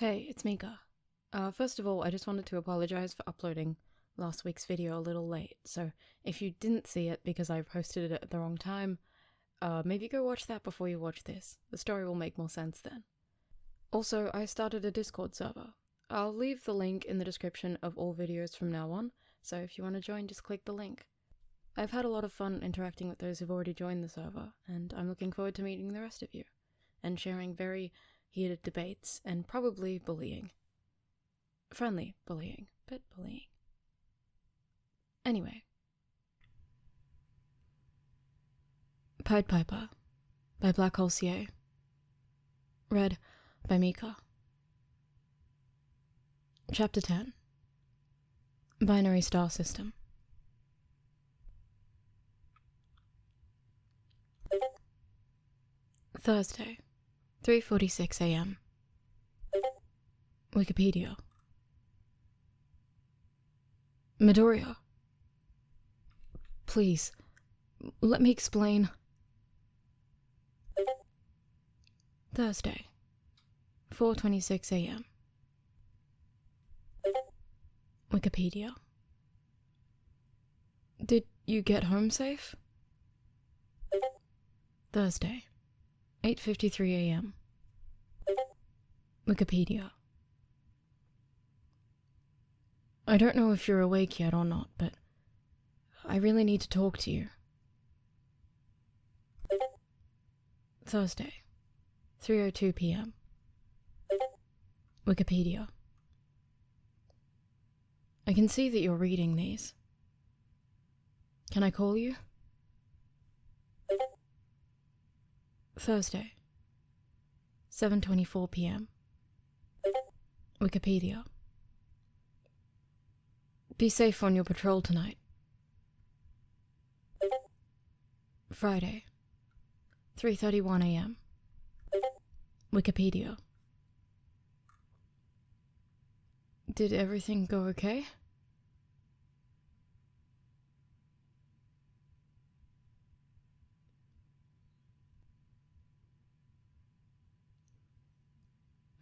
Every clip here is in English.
Hey, it's Mika. First of all, I just wanted to apologize for uploading last week's video a little late, so if you didn't see it because I posted it at the wrong time, maybe go watch that before you watch this. The story will make more sense then. Also, I started a Discord server. I'll leave the link in the description of all videos from now on, so if you want to join, just click the link. I've had a lot of fun interacting with those who've already joined the server, and I'm looking forward to meeting the rest of you, and sharing very heated debates, and probably bullying. Friendly bullying, but bullying. Anyway. Pied Piper by Black Hole CA. Read by Mika. Chapter 10. Binary Star System. Thursday, 3:46 a.m. Wikipedia. Midoriya. Please, let me explain. Thursday, 4:26 a.m. Wikipedia. Did you get home safe? Thursday, 8:53 a.m. Wikipedia. I don't know if you're awake yet or not, but I really need to talk to you. Thursday, 3:02 p.m. Wikipedia. I can see that you're reading these. Can I call you? Thursday, 7:24 p.m. Wikipedia. Be safe on your patrol tonight. Friday, 3:31 a.m. Wikipedia. Did everything go okay?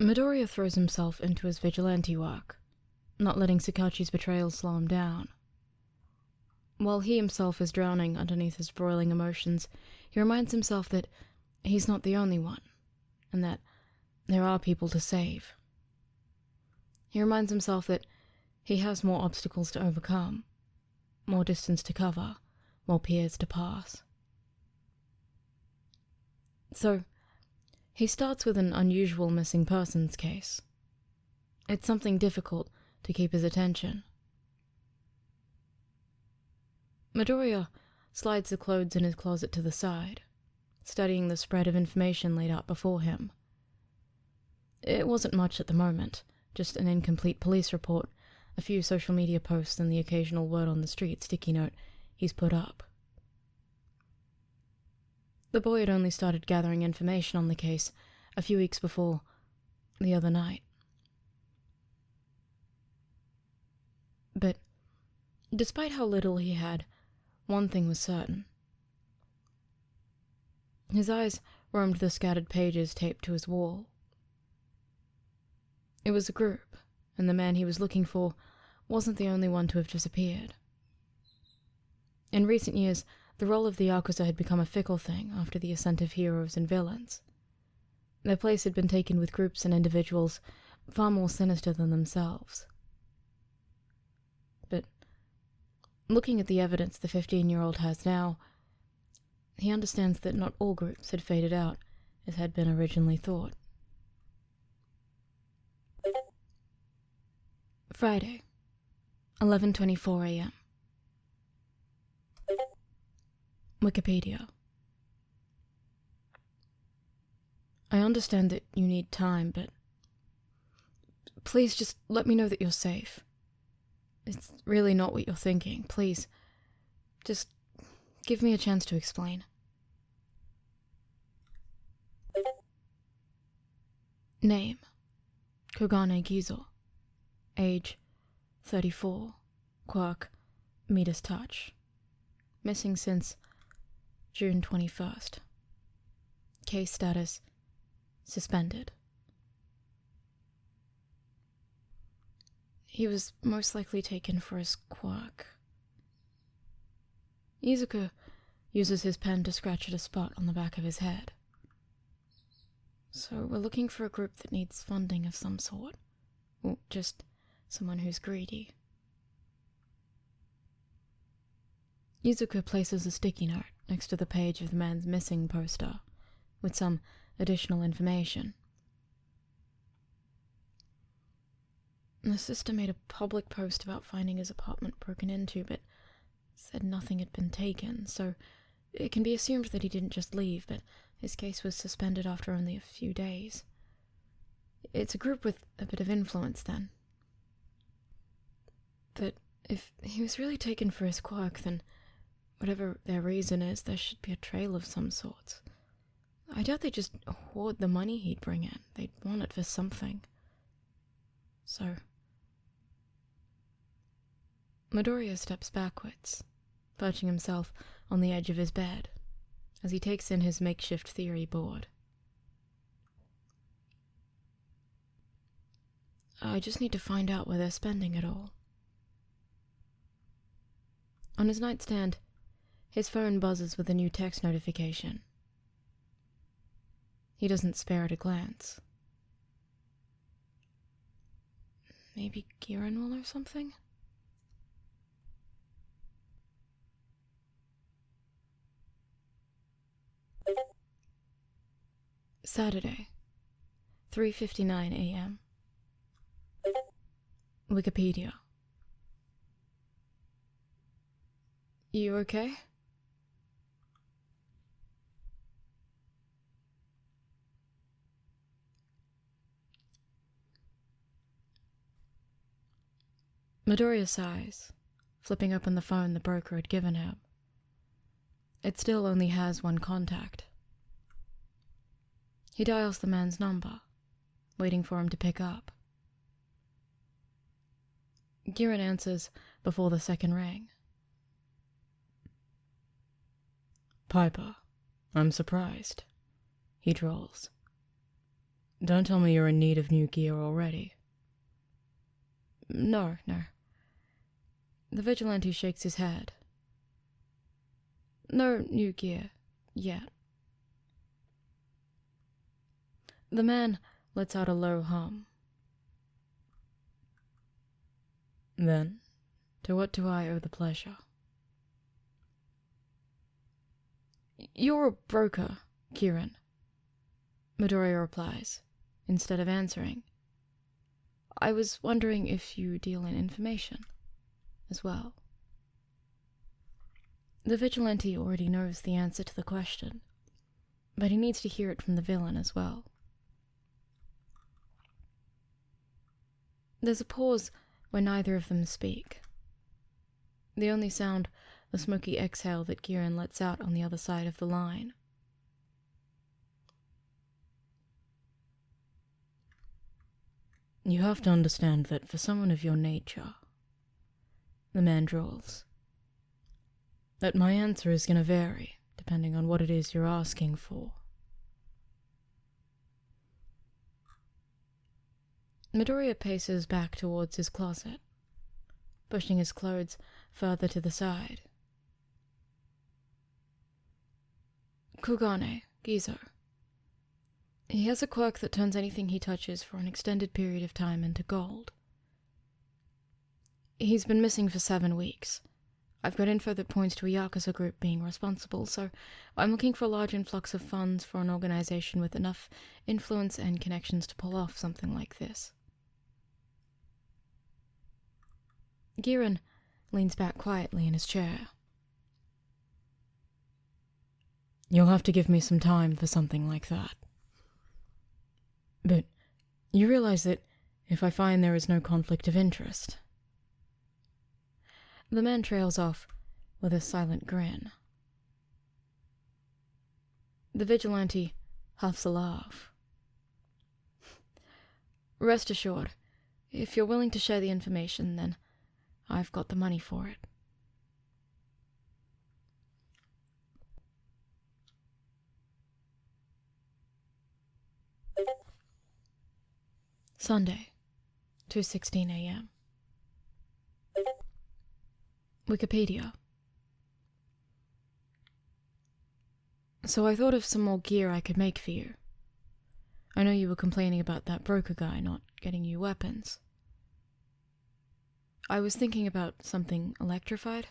Midoriya throws himself into his vigilante work, not letting Sakachi's betrayal slow him down. While he himself is drowning underneath his broiling emotions, he reminds himself that he's not the only one, and that there are people to save. He reminds himself that he has more obstacles to overcome, more distance to cover, more piers to pass. So, he starts with an unusual missing persons case. It's something difficult to keep his attention. Midoriya slides the clothes in his closet to the side, studying the spread of information laid out before him. It wasn't much at the moment, just an incomplete police report, a few social media posts, and the occasional word on the street sticky note he's put up. The boy had only started gathering information on the case a few weeks before the other night. But despite how little he had, one thing was certain. His eyes roamed the scattered pages taped to his wall. It was a group, and the man he was looking for wasn't the only one to have disappeared. In recent years, the role of the Yakuza had become a fickle thing after the ascent of heroes and villains. Their place had been taken with groups and individuals far more sinister than themselves. But looking at the evidence the 15-year-old has now, he understands that not all groups had faded out as had been originally thought. Friday, 11:24 a.m. Wikipedia. I understand that you need time, but please just let me know that you're safe. It's really not what you're thinking. Please, just give me a chance to explain. Name: Kogane Gizo. Age: 34. Quirk: Midas Touch. Missing since June 21st. Case status: suspended. He was most likely taken for his quirk. Izuku uses his pen to scratch at a spot on the back of his head. So we're looking for a group that needs funding of some sort. Or just someone who's greedy. Izuku places a sticky note next to the page of the man's missing poster, with some additional information. The sister made a public post about finding his apartment broken into, but said nothing had been taken, so it can be assumed that he didn't just leave, but his case was suspended after only a few days. It's a group with a bit of influence, then. But if he was really taken for his quirk, then whatever their reason is, there should be a trail of some sort. I doubt they just hoard the money he'd bring in. They'd want it for something. So Midoriya steps backwards, perching himself on the edge of his bed, as he takes in his makeshift theory board. I just need to find out where they're spending it all. On his nightstand, his phone buzzes with a new text notification. He doesn't spare it a glance. Maybe Giran will know something? Saturday, 3:59 a.m. Wikipedia. You okay? Midoriya sighs, flipping open the phone the broker had given him. It still only has one contact. He dials the man's number, waiting for him to pick up. Giran answers before the second ring. Piper, I'm surprised, he drawls. Don't tell me you're in need of new gear already. No. The vigilante shakes his head. No new gear, yet. The man lets out a low hum. Then, to what do I owe the pleasure? You're a broker, Giran, Midoriya replies, instead of answering. I was wondering if you deal in information as well. The vigilante already knows the answer to the question, but he needs to hear it from the villain as well. There's a pause where neither of them speak. The only sound, the smoky exhale that Giran lets out on the other side of the line. You have to understand that for someone of your nature, the man drawls, that my answer is going to vary depending on what it is you're asking for. Midoriya paces back towards his closet, pushing his clothes further to the side. Kugane, Gizo. He has a quirk that turns anything he touches for an extended period of time into gold. He's been missing for 7 weeks. I've got info that points to a Yakuza group being responsible, so I'm looking for a large influx of funds for an organization with enough influence and connections to pull off something like this. Giran leans back quietly in his chair. You'll have to give me some time for something like that. But you realize that if I find there is no conflict of interest... The man trails off with a silent grin. The vigilante huffs a laugh. Rest assured, if you're willing to share the information, then I've got the money for it. Sunday, 2:16 a.m. Wikipedia. So I thought of some more gear I could make for you. I know you were complaining about that broker guy not getting you weapons. I was thinking about something electrified,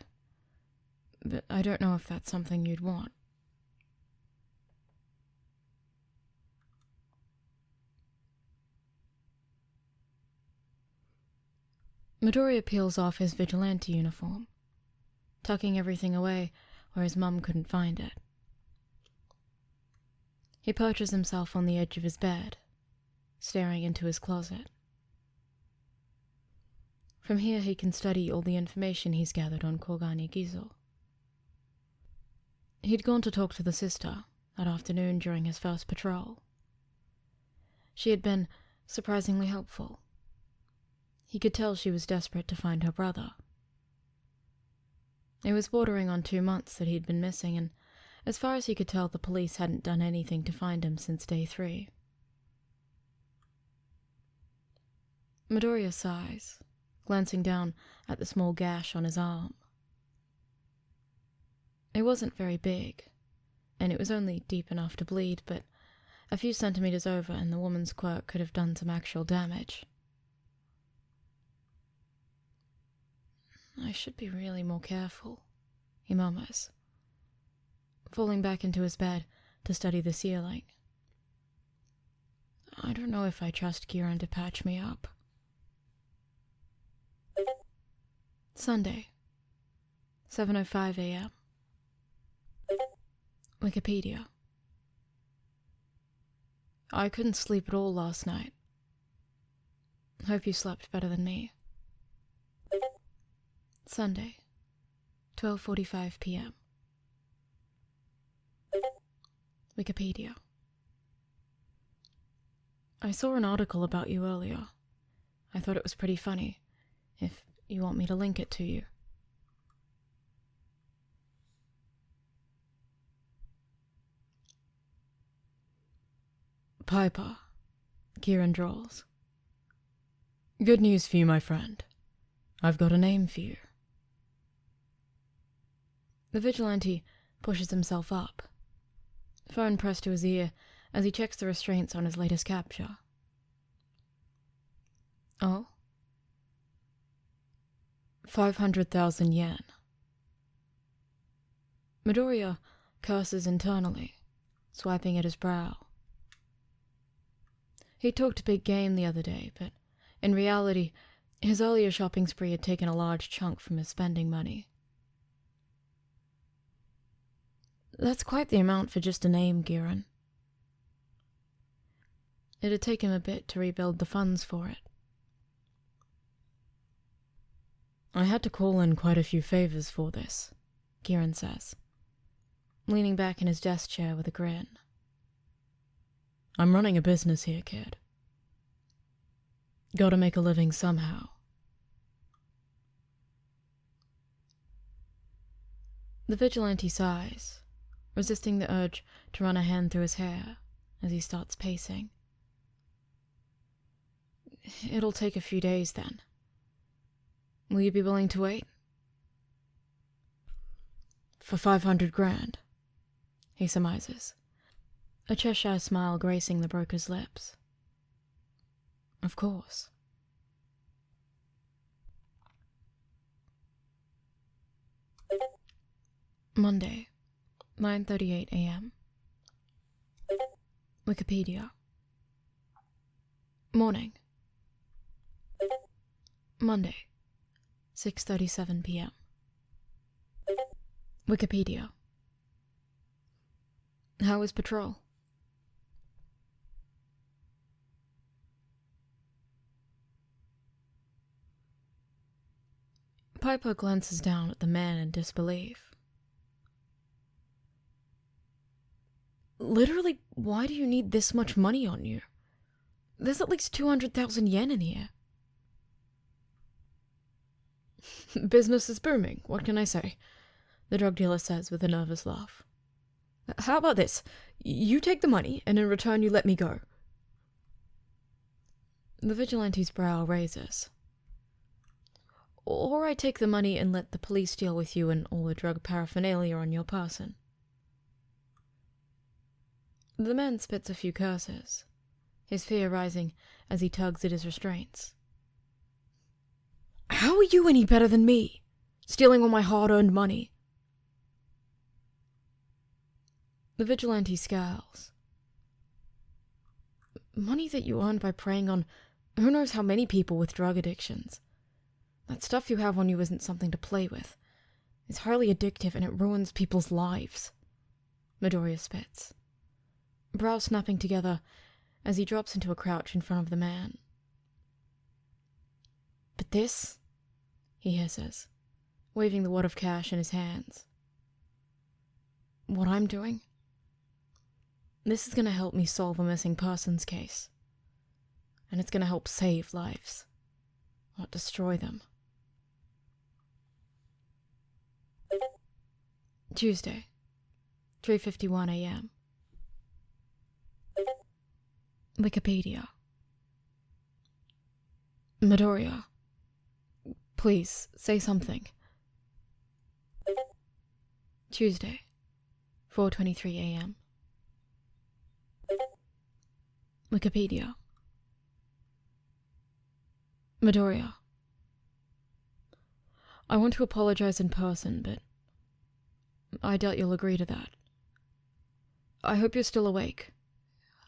but I don't know if that's something you'd want. Midoriya peels off his vigilante uniform, tucking everything away where his mum couldn't find it. He perches himself on the edge of his bed, staring into his closet. From here he can study all the information he's gathered on Kogani Gizo. He'd gone to talk to the sister that afternoon during his first patrol. She had been surprisingly helpful. He could tell she was desperate to find her brother. It was bordering on 2 months that he'd been missing, and as far as he could tell, the police hadn't done anything to find him since day 3. Midoriya sighs, glancing down at the small gash on his arm. It wasn't very big, and it was only deep enough to bleed, but a few centimeters over and the woman's quirk could have done some actual damage. I should be really more careful, he murmurs, falling back into his bed to study the ceiling. I don't know if I trust Kieran to patch me up. Sunday, 7:05 a.m. Wikipedia. I couldn't sleep at all last night. Hope you slept better than me. Sunday, 12:45 p.m. Wikipedia. I saw an article about you earlier. I thought it was pretty funny, if you want me to link it to you. Piper, Kieran drawls. Good news for you, my friend. I've got a name for you. The vigilante pushes himself up, phone pressed to his ear as he checks the restraints on his latest capture. Oh? 500,000 yen. Midoriya curses internally, swiping at his brow. He talked big game the other day, but in reality, his earlier shopping spree had taken a large chunk from his spending money. That's quite the amount for just a name, Kieran. It'd take him a bit to rebuild the funds for it. I had to call in quite a few favors for this, Kieran says, leaning back in his desk chair with a grin. I'm running a business here, kid. Gotta make a living somehow. The vigilante sighs, resisting the urge to run a hand through his hair as he starts pacing. It'll take a few days then. Will you be willing to wait? For 500 grand, he surmises, a Cheshire smile gracing the broker's lips. Of course. Monday, 9:38 a.m. Wikipedia. Morning. Monday, 6:37 p.m. Wikipedia. How was patrol? Piper glances down at the man in disbelief. Literally, why do you need this much money on you? There's at least 200,000 yen in here. Business is booming, what can I say? The drug dealer says with a nervous laugh. How about this? You take the money, and in return you let me go. The vigilante's brow raises. Or I take the money and let the police deal with you and all the drug paraphernalia on your person. The man spits a few curses, his fear rising as he tugs at his restraints. How are you any better than me, stealing all my hard-earned money? The vigilante scowls. Money that you earned by preying on who knows how many people with drug addictions. That stuff you have on you isn't something to play with. It's highly addictive and it ruins people's lives. Midoriya spits, brows snapping together as he drops into a crouch in front of the man. But this, he hisses, waving the wad of cash in his hands. What I'm doing? This is going to help me solve a missing persons case. And it's going to help save lives, not destroy them. Tuesday, 3:51 a.m. Wikipedia. Midoriya, please, say something. Tuesday, 4:23 a.m. Wikipedia. Midoriya, I want to apologize in person, but I doubt you'll agree to that. I hope you're still awake.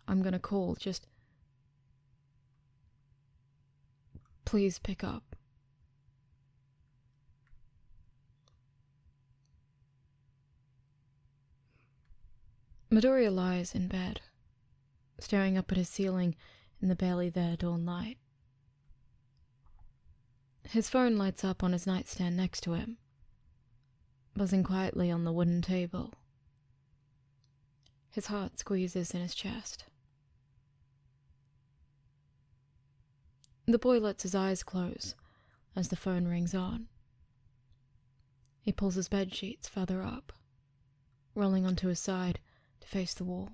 I'm gonna call, just please pick up. Midoriya lies in bed, staring up at his ceiling in the barely there dawn light. His phone lights up on his nightstand next to him, buzzing quietly on the wooden table. His heart squeezes in his chest. The boy lets his eyes close as the phone rings on. He pulls his bed sheets further up, rolling onto his side to face the wall.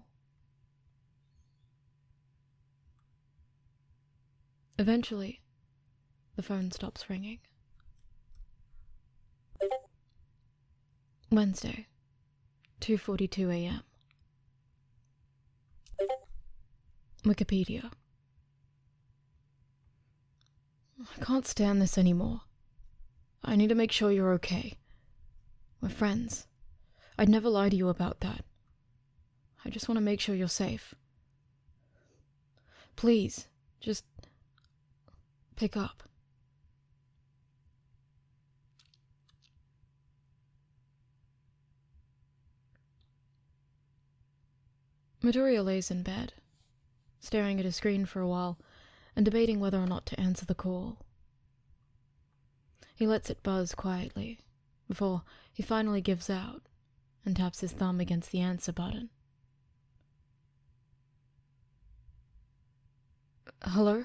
Eventually, the phone stops ringing. Wednesday, 2:42 a.m. Wikipedia. I can't stand this anymore. I need to make sure you're okay. We're friends. I'd never lie to you about that. I just want to make sure you're safe. Please, just pick up. Midoriya lays in bed, staring at his screen for a while and debating whether or not to answer the call. He lets it buzz quietly before he finally gives out and taps his thumb against the answer button. Hello?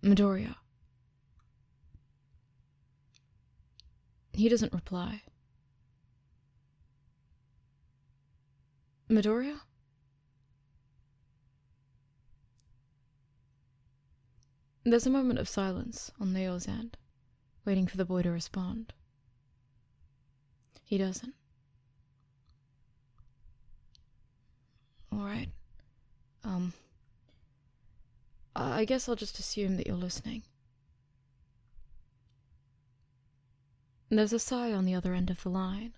Midoriya. He doesn't reply. Midoriya? There's a moment of silence on Leo's end, waiting for the boy to respond. He doesn't. Alright. I guess I'll just assume that you're listening. There's a sigh on the other end of the line,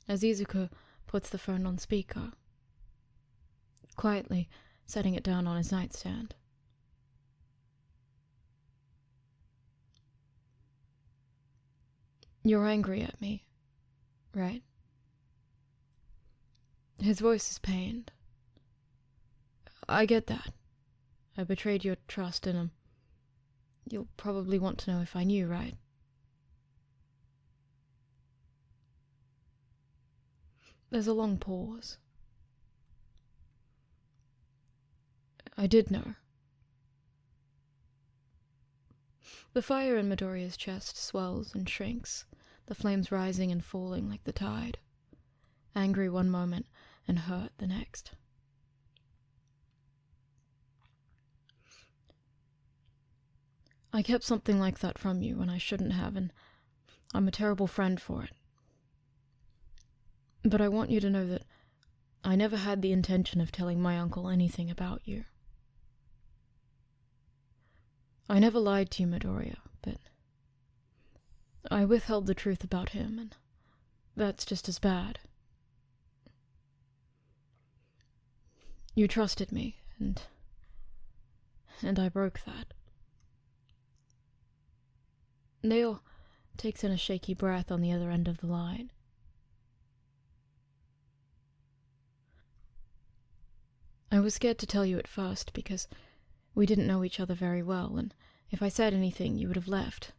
as Izuku puts the phone on speaker, quietly setting it down on his nightstand. You're angry at me, right? His voice is pained. I get that. I betrayed your trust in him. You'll probably want to know if I knew, right? There's a long pause. I did know. The fire in Midoriya's chest swells and shrinks, the flames rising and falling like the tide, angry one moment and hurt the next. I kept something like that from you when I shouldn't have, and I'm a terrible friend for it. But I want you to know that I never had the intention of telling my uncle anything about you. I never lied to you, Midoriya, but I withheld the truth about him, and that's just as bad. You trusted me, and I broke that. Nail takes in a shaky breath on the other end of the line. I was scared to tell you at first because we didn't know each other very well, and if I said anything, you would have left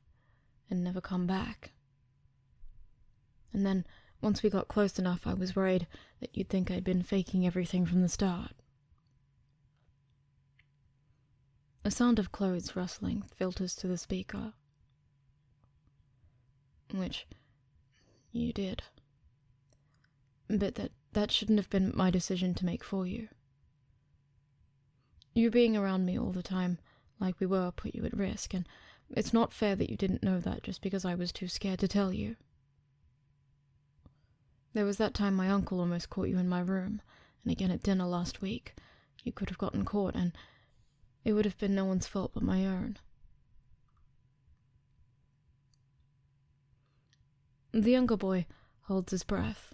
and never come back. And then, once we got close enough, I was worried that you'd think I'd been faking everything from the start. A sound of clothes rustling filters through the speaker. Which you did. But that shouldn't have been my decision to make for you. You being around me all the time, like we were, put you at risk, and it's not fair that you didn't know that just because I was too scared to tell you. There was that time my uncle almost caught you in my room, and again at dinner last week. You could have gotten caught, and it would have been no one's fault but my own. The younger boy holds his breath,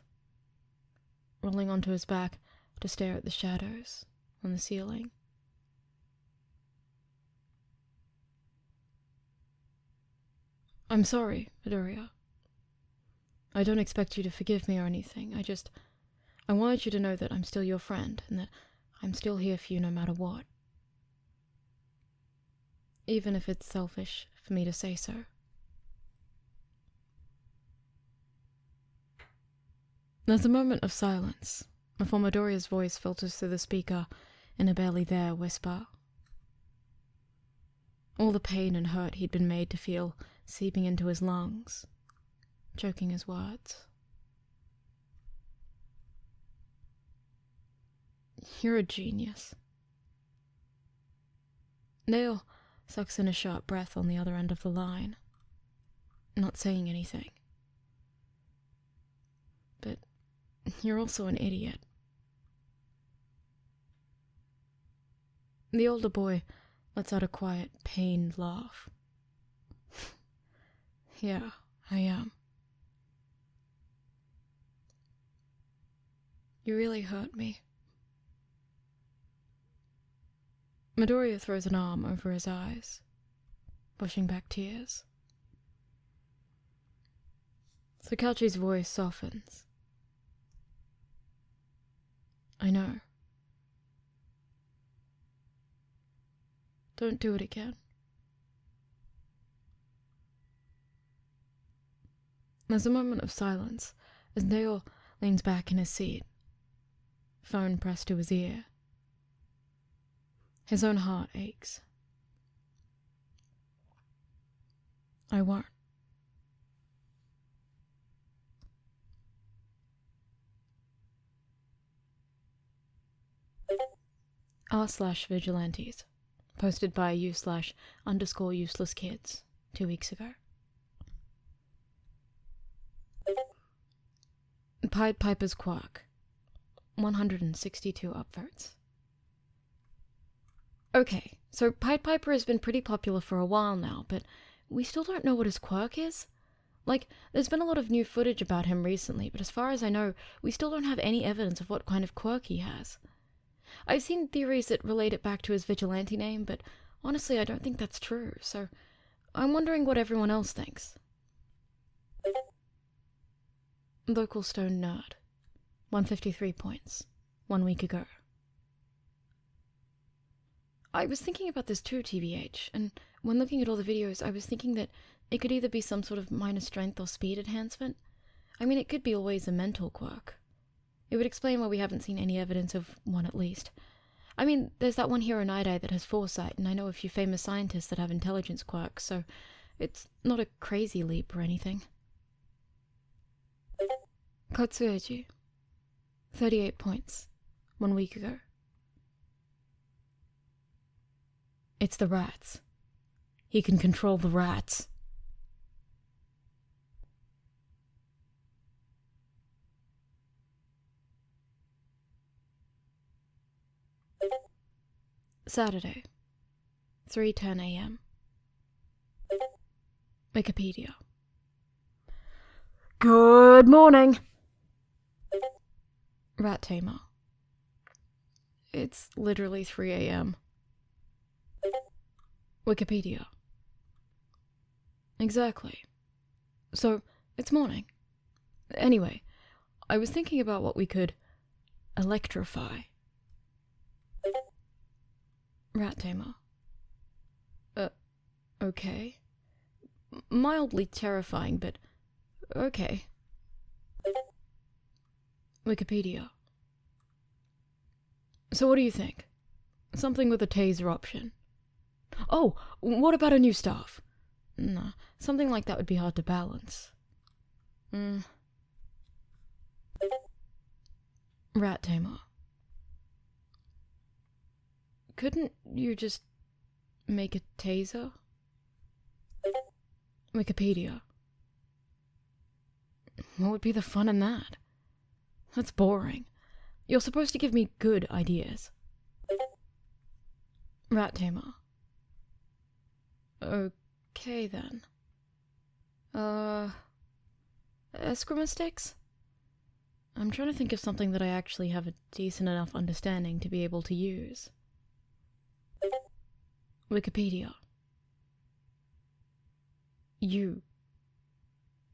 rolling onto his back to stare at the shadows on the ceiling. I'm sorry, Midoriya. I don't expect you to forgive me or anything. I wanted you to know that I'm still your friend, and that I'm still here for you no matter what. Even if it's selfish for me to say so. There's a moment of silence before Midoriya's voice filters through the speaker in a barely there whisper. All the pain and hurt he'd been made to feel seeping into his lungs, choking his words. You're a genius. Nail sucks in a sharp breath on the other end of the line, not saying anything. But you're also an idiot. The older boy lets out a quiet, pained laugh. Yeah, I am. You really hurt me. Midoriya throws an arm over his eyes, pushing back tears. Sakauchi's voice softens. I know. Don't do it again. There's a moment of silence as Nail leans back in his seat, phone pressed to his ear. His own heart aches. I won't. r/vigilantes, posted by /_useless kids 2 weeks ago. Pied Piper's Quirk, 162 upvotes. Okay, so Pied Piper has been pretty popular for a while now, but we still don't know what his quirk is. Like, there's been a lot of new footage about him recently, but as far as I know, we still don't have any evidence of what kind of quirk he has. I've seen theories that relate it back to his vigilante name, but honestly I don't think that's true, so I'm wondering what everyone else thinks. Local Stone Nerd, 153 points, 1 week ago. I was thinking about this too, TBH, and when looking at all the videos, I was thinking that it could either be some sort of minor strength or speed enhancement. I mean, it could be always a mental quirk. It would explain why we haven't seen any evidence of one at least. I mean, there's that one hero Night Eye that has foresight, and I know a few famous scientists that have intelligence quirks, so it's not a crazy leap or anything. Katsueji, 38 points, 1 week ago. It's the rats. he can control the rats. Saturday, 3:10 a.m. Wikipedia. Good morning. Rat tamer. It's literally 3 a.m. Wikipedia. Exactly. So, it's morning. Anyway, I was thinking about what we could electrify. Rat tamer. Okay. Mildly terrifying, but okay. Wikipedia. So what do you think? Something with a taser option. Oh, what about a new staff? Nah, something like that would be hard to balance. Rat tamer. Couldn't you just make a taser? Wikipedia. What would be the fun in that? That's boring. You're supposed to give me good ideas. Rat tamer. Okay then. Eskrima sticks? I'm trying to think of something that I actually have a decent enough understanding to be able to use. Wikipedia. You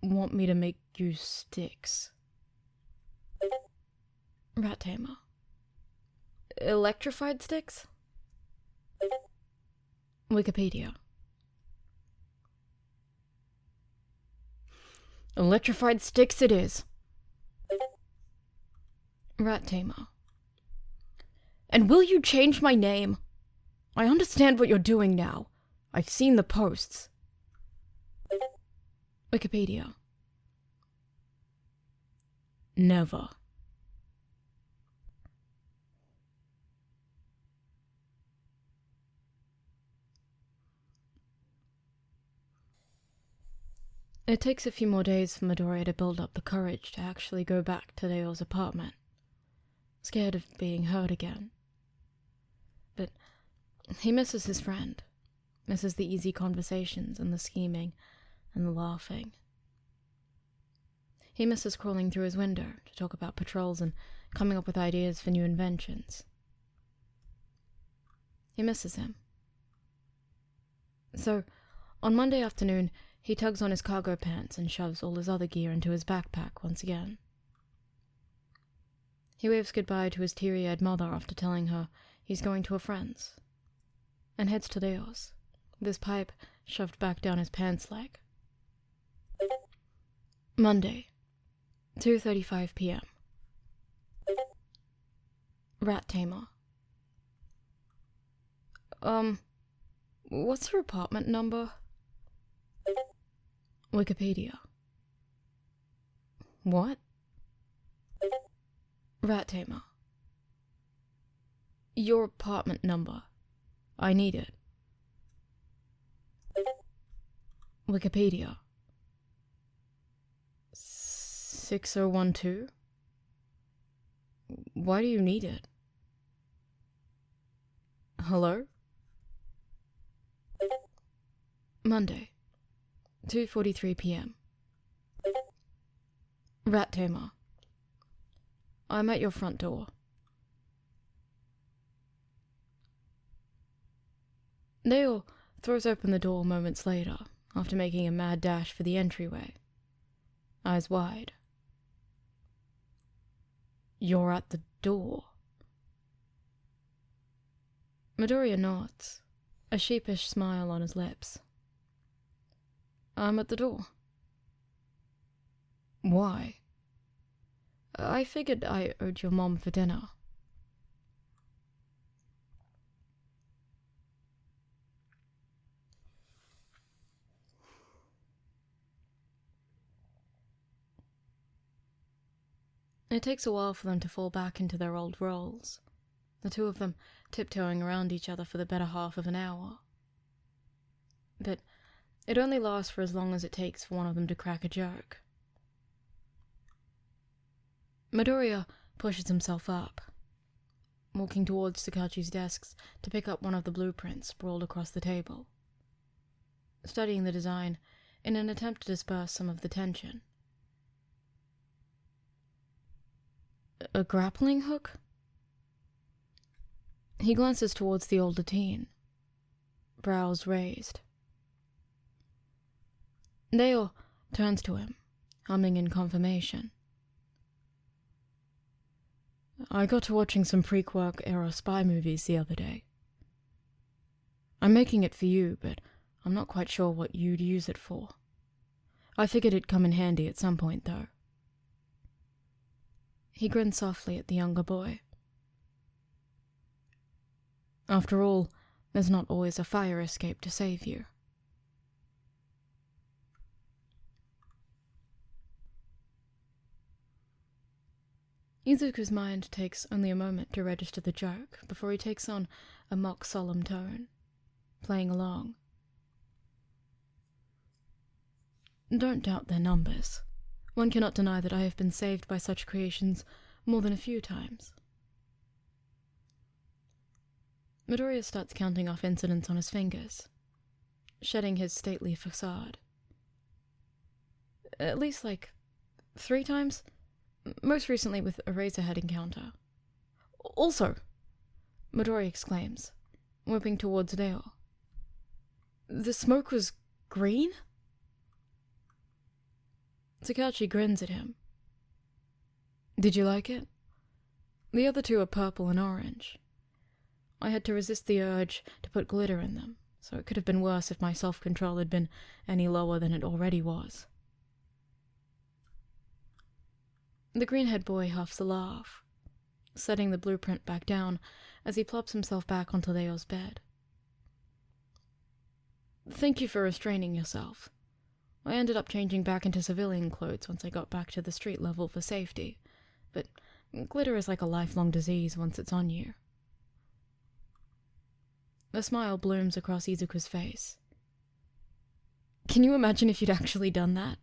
want me to make you sticks? Rat tamer. Electrified sticks? Wikipedia. Electrified sticks it is. Rat tamer. And will you change my name? I understand what you're doing now. I've seen the posts. Wikipedia. Never. It takes a few more days for Midoriya to build up the courage to actually go back to Leo's apartment, scared of being hurt again. But he misses his friend, misses the easy conversations and the scheming and the laughing. He misses crawling through his window to talk about patrols and coming up with ideas for new inventions. He misses him. So, on Monday afternoon, he tugs on his cargo pants and shoves all his other gear into his backpack once again. He waves goodbye to his teary-eyed mother after telling her he's going to a friend's, and heads to Leo's, with his pipe shoved back down his pants leg. Monday, 2:35 p.m. Rat tamer. What's her apartment number? Wikipedia. What? Rat tamer. Your apartment number. I need it. Wikipedia. 6012? Why do you need it? Hello? Monday, 2:43 p.m. Rat tamer. I'm at your front door. Leo throws open the door moments later, after making a mad dash for the entryway. Eyes wide. You're at the door. Midoriya nods, a sheepish smile on his lips. I'm at the door. Why? I figured I owed your mom for dinner. It takes a while for them to fall back into their old roles, the two of them tiptoeing around each other for the better half of an hour. but it only lasts for as long as it takes for one of them to crack a joke. Midoriya pushes himself up, walking towards Sakachi's desks to pick up one of the blueprints sprawled across the table, studying the design in an attempt to disperse some of the tension. A grappling hook? He glances towards the older teen, brows raised. Dale turns to him, humming in confirmation. I got to watching some pre-quirk era spy movies the other day. I'm making it for you, but I'm not quite sure what you'd use it for. I figured it'd come in handy at some point, though. He grinned softly at the younger boy. After all, there's not always a fire escape to save you. Izuku's mind takes only a moment to register the joke before he takes on a mock solemn tone, playing along. Don't doubt their numbers. One cannot deny that I have been saved by such creations more than a few times. Midoriya starts counting off incidents on his fingers, shedding his stately facade. At least, 3 times? Most recently with a Razorhead encounter. Also, Midoriya exclaims, whipping towards Dale. The smoke was green? Sakachi grins at him. Did you like it? The other 2 are purple and orange. I had to resist the urge to put glitter in them, so it could have been worse if my self-control had been any lower than it already was. The greenhead boy huffs a laugh, setting the blueprint back down as he plops himself back onto Leo's bed. Thank you for restraining yourself. I ended up changing back into civilian clothes once I got back to the street level for safety, but glitter is like a lifelong disease once it's on you. A smile blooms across Izuku's face. Can you imagine if you'd actually done that,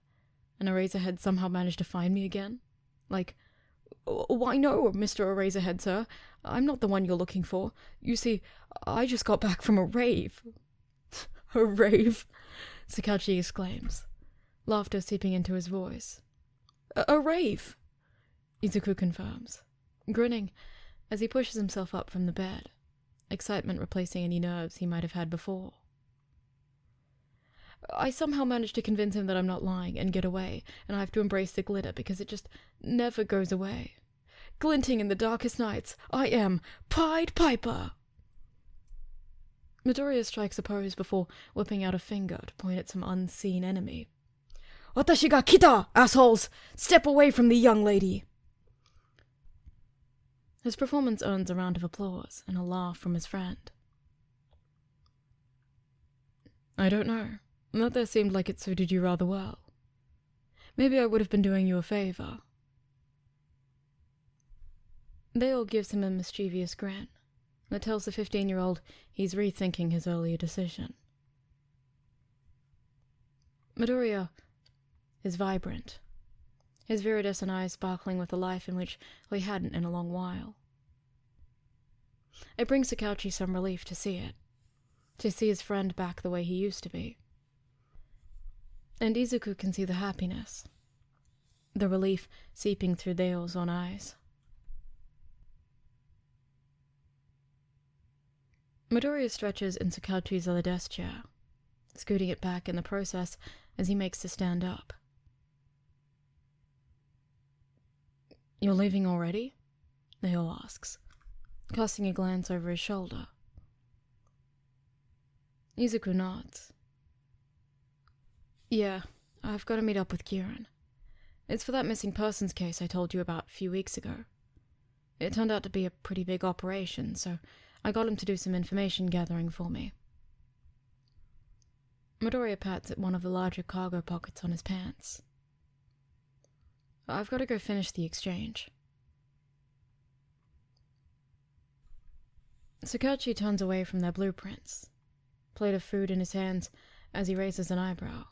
and Eraserhead somehow managed to find me again? Why no, Mr. Eraserhead, sir. I'm not the one you're looking for. You see, I just got back from a rave. A rave? Sakachi exclaims, laughter seeping into his voice. A rave? Izuku confirms, grinning as he pushes himself up from the bed, excitement replacing any nerves he might have had before. I somehow managed to convince him that I'm not lying and get away, and I have to embrace the glitter because it just never goes away. Glinting in the darkest nights, I am Pied Piper! Midoriya strikes a pose before whipping out a finger to point at some unseen enemy. Watashi ga kita, assholes! Step away from the young lady! His performance earns a round of applause and a laugh from his friend. I don't know. That there seemed like it suited you rather well. Maybe I would have been doing you a favor. Dale gives him a mischievous grin that tells the 15-year-old he's rethinking his earlier decision. Midoriya is vibrant, his viridescent eyes sparkling with a life in which he hadn't in a long while. It brings Sakachi some relief to see it, to see his friend back the way he used to be. And Izuku can see the happiness, the relief seeping through Dale's own eyes. Midoriya stretches in Sakachi's other desk chair, scooting it back in the process as he makes to stand up. You're leaving already? Dale asks, casting a glance over his shoulder. Izuku nods. Yeah, I've got to meet up with Kieran. It's for that missing persons case I told you about a few weeks ago. It turned out to be a pretty big operation, so I got him to do some information gathering for me. Midoriya pats at one of the larger cargo pockets on his pants. I've got to go finish the exchange. Sakachi turns away from their blueprints, plate of food in his hands, as he raises an eyebrow.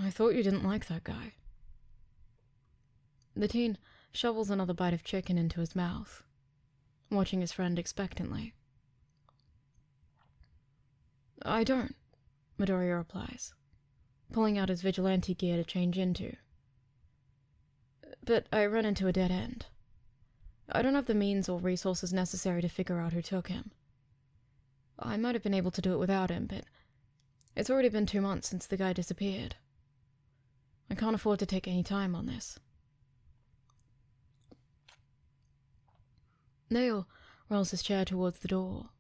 I thought you didn't like that guy. The teen shovels another bite of chicken into his mouth, watching his friend expectantly. I don't, Midoriya replies, pulling out his vigilante gear to change into. But I run into a dead end. I don't have the means or resources necessary to figure out who took him. I might have been able to do it without him, but it's already been 2 months since the guy disappeared. I can't afford to take any time on this. Nail rolls his chair towards the door,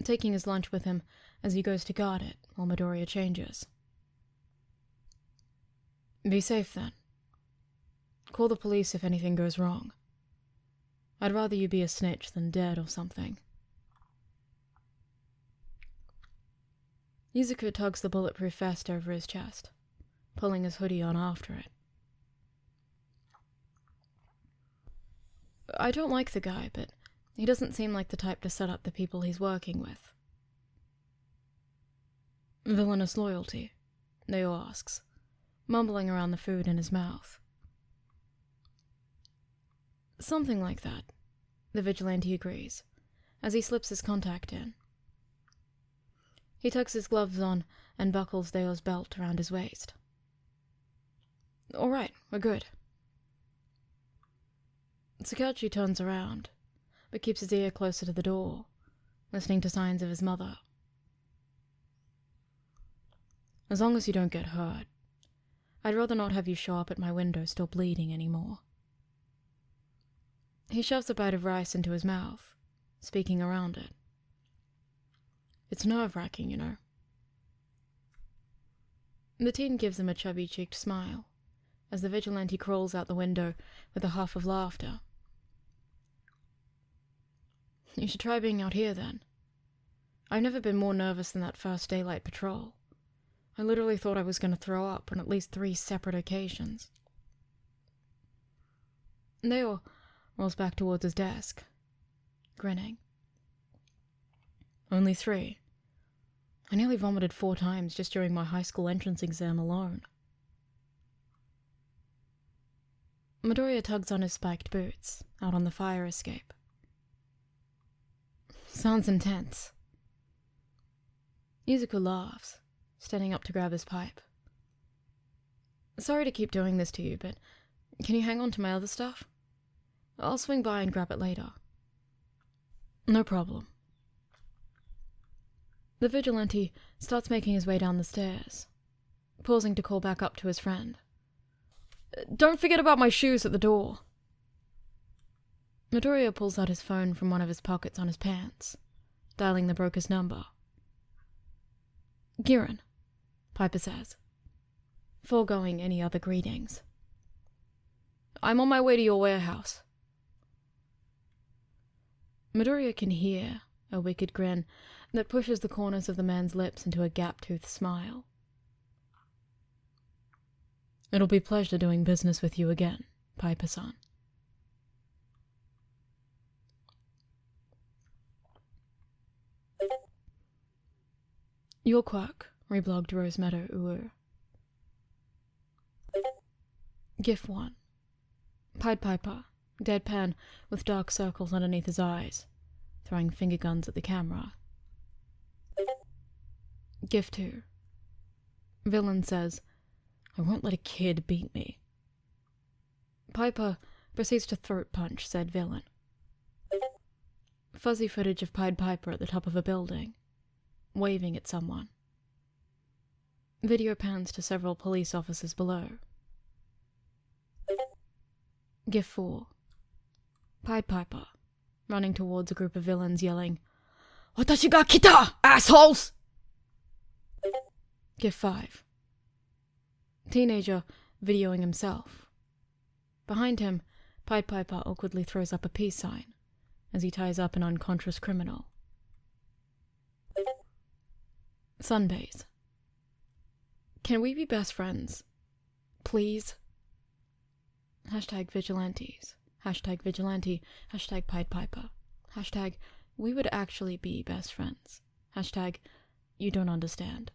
taking his lunch with him as he goes to guard it while Midoriya changes. Be safe then. Call the police if anything goes wrong. I'd rather you be a snitch than dead or something. Izuku tugs the bulletproof vest over his chest, pulling his hoodie on after it. I don't like the guy, but he doesn't seem like the type to set up the people he's working with. Villainous loyalty? Neo asks, mumbling around the food in his mouth. Something like that, the vigilante agrees, as he slips his contact in. He tucks his gloves on and buckles Deo's belt around his waist. All right, we're good. Tsukauchi turns around, but keeps his ear closer to the door, listening to signs of his mother. As long as you don't get hurt, I'd rather not have you show up at my window still bleeding anymore. He shoves a bite of rice into his mouth, speaking around it. It's nerve-wracking, you know. The teen gives him a chubby-cheeked smile, as the vigilante crawls out the window with a huff of laughter. You should try being out here, then. I've never been more nervous than that first daylight patrol. I literally thought I was going to throw up on at least 3 separate occasions. Neo rolls back towards his desk, grinning. Only 3. I nearly vomited 4 times just during my high school entrance exam alone. Midoriya tugs on his spiked boots, out on the fire escape. Sounds intense. Izuku laughs, standing up to grab his pipe. Sorry to keep doing this to you, but can you hang on to my other stuff? I'll swing by and grab it later. No problem. The vigilante starts making his way down the stairs, pausing to call back up to his friend. Don't forget about my shoes at the door. Midoriya pulls out his phone from one of his pockets on his pants, dialing the broker's number. Giran, Piper says, foregoing any other greetings. I'm on my way to your warehouse. Midoriya can hear a wicked grin that pushes the corners of the man's lips into a gap-toothed smile. It'll be a pleasure doing business with you again, Piper-san. Your quirk, reblogged Rose Meadow Uur. GIF 1. Pied Piper, deadpan with dark circles underneath his eyes, throwing finger guns at the camera. GIF 2. Villain says, I won't let a kid beat me. Piper proceeds to throat punch said villain. Fuzzy footage of Pied Piper at the top of a building, waving at someone. Video pans to several police officers below. GIF 4. Pied Piper, running towards a group of villains yelling, Watashi ga kita, assholes! GIF 5. Teenager videoing himself. Behind him, Pied Piper awkwardly throws up a peace sign as he ties up an unconscious criminal. Sunbays. Can we be best friends? Please? Hashtag vigilantes. Hashtag vigilante. Hashtag Pied Piper. Hashtag we would actually be best friends. Hashtag, you don't understand.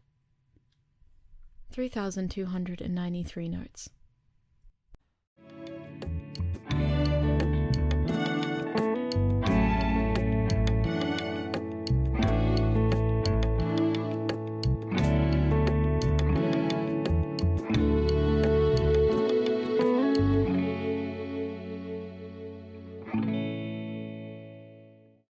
3,293 notes.